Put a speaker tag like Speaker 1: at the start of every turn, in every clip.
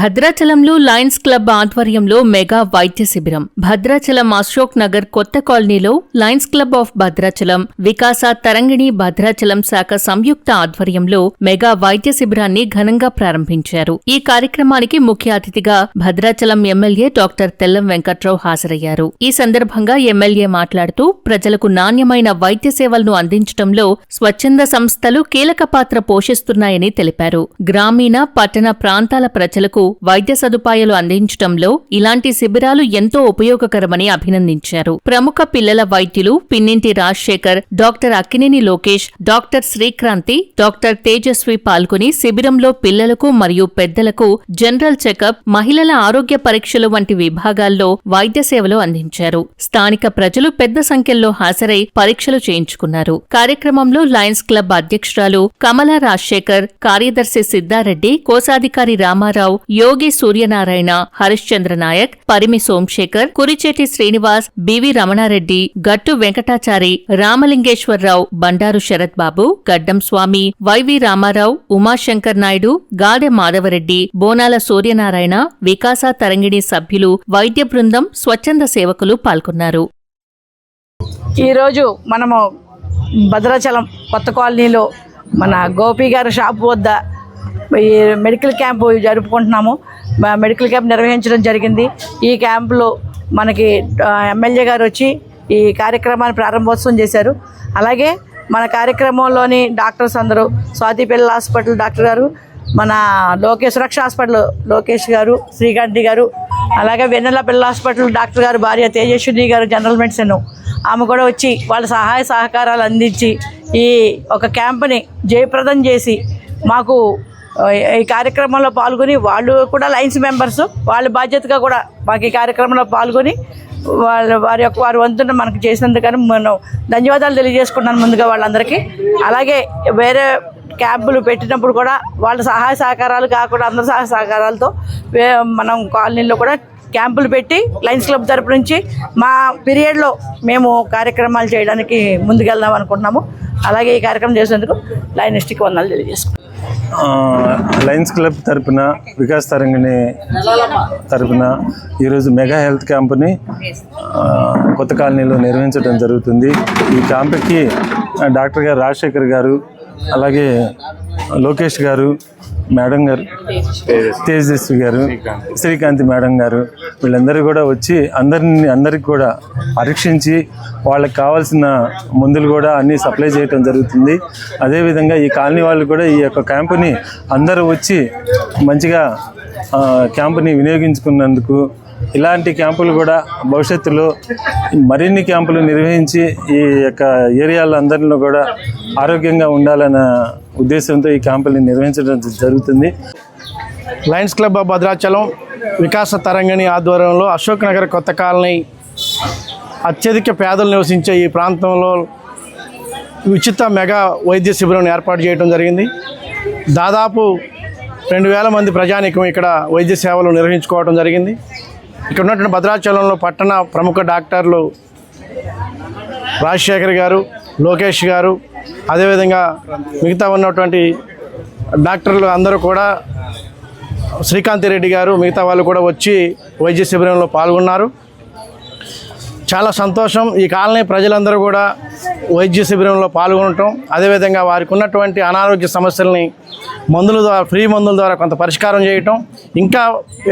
Speaker 1: భద్రాచలంలో Lions club ఆధ్వర్యంలో mega వైద్య శిబిరం. భద్రాచలం అశోక్ నగర్ కొత్త కాలనీలో లయన్స్ క్లబ్ ఆఫ్ భద్రాచలం, వికాస తరంగిణి భద్రాచలం శాఖ సంయుక్త ఆధ్వర్యంలో మెగా వైద్య శిబిరాన్ని ఘనంగా ప్రారంభించారు. ఈ కార్యక్రమానికి ముఖ్య అతిథిగా భద్రాచలం ఎమ్మెల్యే డాక్టర్ తెల్లం వెంకట్రావు హాజరయ్యారు. ఈ సందర్భంగా ఎమ్మెల్యే మాట్లాడుతూ ప్రజలకు నాణ్యమైన వైద్య సేవలను అందించడంలో స్వచ్ఛంద సంస్థలు కీలక పాత్ర పోషిస్తున్నాయని తెలిపారు. గ్రామీణ, పట్టణ ప్రాంతాల ప్రజలకు వైద్య సదుపాయాలు అందించడంలో ఇలాంటి శిబిరాలు ఎంతో ఉపయోగకరమని అభినందించారు. ప్రముఖ పిల్లల వైద్యులు Pinninti Rajasekhar, doctor Akkineni Lokesh, doctor Srikranti, doctor Tejaswi పాల్గొని శిబిరంలో పిల్లలకు మరియు పెద్దలకు జనరల్ చెకప్, మహిళల ఆరోగ్య పరీక్షలు వంటి విభాగాల్లో వైద్య సేవలు అందించారు. స్థానిక ప్రజలు పెద్ద సంఖ్యలో హాజరై పరీక్షలు చేయించుకున్నారు. కార్యక్రమంలో లయన్స్ క్లబ్ అధ్యక్షురాలు కమలా రాజశేఖర్, కార్యదర్శి సిద్ధారెడ్డి, కోశాధికారి రామారావు, యోగి సూర్యనారాయణ, హరిశ్చంద్ర నాయక్, పరిమి సోమశేఖర్, కురిచేటి శ్రీనివాస్, బివి రమణారెడ్డి, గట్టు వెంకటాచారి, రామలింగేశ్వరరావు, బండారు శరత్ బాబు, గడ్డం స్వామి, వైవి రామారావు, ఉమాశంకర్ నాయుడు, గాదె మాధవరెడ్డి, బోనాల సూర్యనారాయణ, వికాస తరంగిణి సభ్యులు, వైద్య బృందం, స్వచ్ఛంద సేవకులు పాల్గొన్నారు.
Speaker 2: ఈరోజు మనము భద్రాచలం కొత్త కాలనీలో మన గోపి గారి షాప్ వద్ద ఈ మెడికల్ క్యాంపు జరుపుకుంటున్నాము. మెడికల్ క్యాంప్ నిర్వహించడం జరిగింది. ఈ క్యాంపులో మనకి ఎమ్మెల్యే గారు వచ్చి ఈ కార్యక్రమాన్ని ప్రారంభోత్సవం చేశారు. అలాగే మన కార్యక్రమంలోని డాక్టర్స్ అందరూ, స్వాతి పిల్లల హాస్పిటల్ డాక్టర్ గారు, మన సురక్ష హాస్పిటల్ లోకేష్ గారు, శ్రీకాంతి గారు, అలాగే వెన్నెల పిల్లల హాస్పిటల్ డాక్టర్ గారు భార్య తేజస్విని గారు జనరల్ మెడిసిన్, ఆమె కూడా వచ్చి వాళ్ళ సహాయ సహకారాలు అందించి ఈ ఒక క్యాంపుని జయప్రదం చేసి మాకు ఈ కార్యక్రమంలో పాల్గొని, వాళ్ళు కూడా లైన్స్ మెంబర్స్, వాళ్ళ బాధ్యతగా కూడా మాకు ఈ కార్యక్రమంలో పాల్గొని వారి వంతున మనకు చేసినందుకని మనం ధన్యవాదాలు తెలియజేసుకున్నాను ముందుగా వాళ్ళందరికీ. అలాగే వేరే క్యాంపులు పెట్టినప్పుడు కూడా వాళ్ళ సహాయ సహకారాలు కాకుండా అందరి సహాయ సహకారాలతో మనం కాలనీలో కూడా క్యాంపులు పెట్టి లయన్స్ క్లబ్ తరపు నుంచి మా పీరియడ్లో మేము కార్యక్రమాలు చేయడానికి ముందుకెళ్దాం అనుకుంటున్నాము. అలాగే ఈ కార్యక్రమం చేసేందుకు లయనిస్ట్కి వందనాలు తెలియజేసుకుంటాం.
Speaker 3: లయన్స్ క్లబ్ తరపున, వికాస్ తరంగిణి తరపున ఈరోజు మెగా హెల్త్ క్యాంపుని కొత్త కాలనీలో నిర్వహించడం జరుగుతుంది. ఈ క్యాంపుకి డాక్టర్ గారు రాజశేఖర్ గారు, అలాగే లోకేష్ గారు, మేడం గారు, తేజస్వి గారు, శ్రీకాంతి మేడం గారు, వీళ్ళందరూ కూడా వచ్చి అందరికి కూడా పరీక్షించి వాళ్ళకి కావాల్సిన మందులు కూడా అన్నీ సప్లై చేయడం జరుగుతుంది. అదేవిధంగా ఈ కాలనీ వాళ్ళు కూడా ఈ యొక్క క్యాంపుని అందరూ వచ్చి మంచిగా క్యాంపుని వినియోగించుకున్నందుకు, ఇలాంటి క్యాంపులు కూడా భవిష్యత్తులో మరిన్ని క్యాంపులు నిర్వహించి ఈ యొక్క ఏరియాలో అందరిలో కూడా ఆరోగ్యంగా ఉండాలన్న ఉద్దేశంతో ఈ క్యాంపుల్ని నిర్వహించడం జరుగుతుంది.
Speaker 4: లయన్స్ క్లబ్ ఆఫ్ భద్రాచలం, వికాస తరంగిణి ఆధ్వర్యంలో అశోక్ నగర్ కొత్త కాలనీ అత్యధిక పేదలు నివసించే ఈ ప్రాంతంలో ఉచిత మెగా వైద్య శిబిరం ఏర్పాటు చేయడం జరిగింది. దాదాపు 2000 మంది ప్రజానీకం ఇక్కడ వైద్య సేవలు నిర్వహించుకోవడం జరిగింది. ఇక్కడ ఉన్నటువంటి భద్రాచలంలో పట్టణ ప్రముఖ డాక్టర్లు రాజశేఖర్ గారు, లోకేష్ గారు, అదేవిధంగా మిగతా ఉన్నటువంటి డాక్టర్లు అందరూ కూడా, శ్రీకాంతి రెడ్డి గారు, మిగతా వాళ్ళు కూడా వచ్చి వైద్య శిబిరంలో పాల్గొన్నారు. చాలా సంతోషం. ఈ కాలనీ ప్రజలందరూ కూడా వైద్య శిబిరంలో పాల్గొనటం, అదేవిధంగా వారికి ఉన్నటువంటి అనారోగ్య సమస్యల్ని మందుల ద్వారా, ఫ్రీ మందుల ద్వారా కొంత పరిష్కారం చేయటం, ఇంకా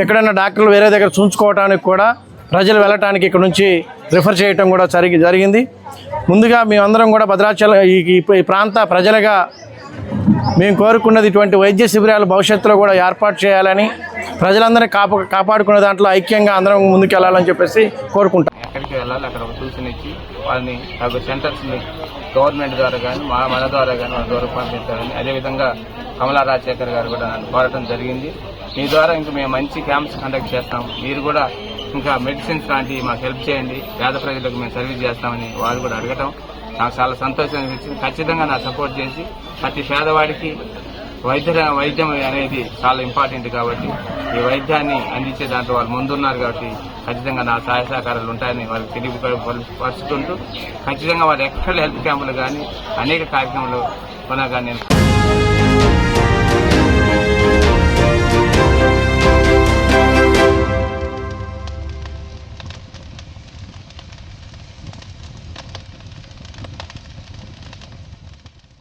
Speaker 4: ఎక్కడైనా డాక్టర్లు వేరే దగ్గర చూంచుకోవడానికి కూడా ప్రజలు వెళ్ళటానికి ఇక్కడ నుంచి రిఫర్ చేయటం కూడా జరిగింది. ముందుగా మేమందరం కూడా భద్రాచలం ఈ ప్రాంత ప్రజలుగా మేము కోరుకున్నది ఇటువంటి వైద్య శిబిరాలు భవిష్యత్తులో కూడా ఏర్పాటు చేయాలని, ప్రజలందరినీ కాపాడుకునే దాంట్లో ఐక్యంగా అందరం ముందుకెళ్లాలని చెప్పేసి కోరుకుంటాం.
Speaker 5: ఎక్కడికి వెళ్ళాలి అక్కడ ఒక సూచన ఇచ్చి వాళ్ళని సెంటర్స్ని గవర్నమెంట్ ద్వారా కానీ మన ద్వారా కానీ వాళ్ళ ద్వారా పంపించాలని, అదేవిధంగా కమలా రాజశేఖర్ గారు కూడా నన్ను కోరటం జరిగింది. మీ ద్వారా ఇంకా మేము మంచి క్యాంప్స్ కండక్ట్ చేస్తాం, మీరు కూడా ఇంకా మెడిసిన్స్ లాంటివి మాకు హెల్ప్ చేయండి, పేద ప్రజలకు మేము సర్వీస్ చేస్తామని వాళ్ళు కూడా అడగటం నాకు చాలా సంతోషం అనిపించింది. ఖచ్చితంగా నా సపోర్ట్ చేసి ప్రతి పేదవాడికి వైద్యం అనేది చాలా ఇంపార్టెంట్ కాబట్టి ఈ వైద్యాన్ని అందించే దాంట్లో వాళ్ళు ముందున్నారు కాబట్టి ఖచ్చితంగా నా సహాయ సహకారాలు ఉంటాయని వాళ్ళకి తెలియపరుచుకుంటూ ఖచ్చితంగా వాళ్ళు ఎక్కడ హెల్త్ క్యాంపులు కానీ అనేక కార్యక్రమాలు కొనగా నేను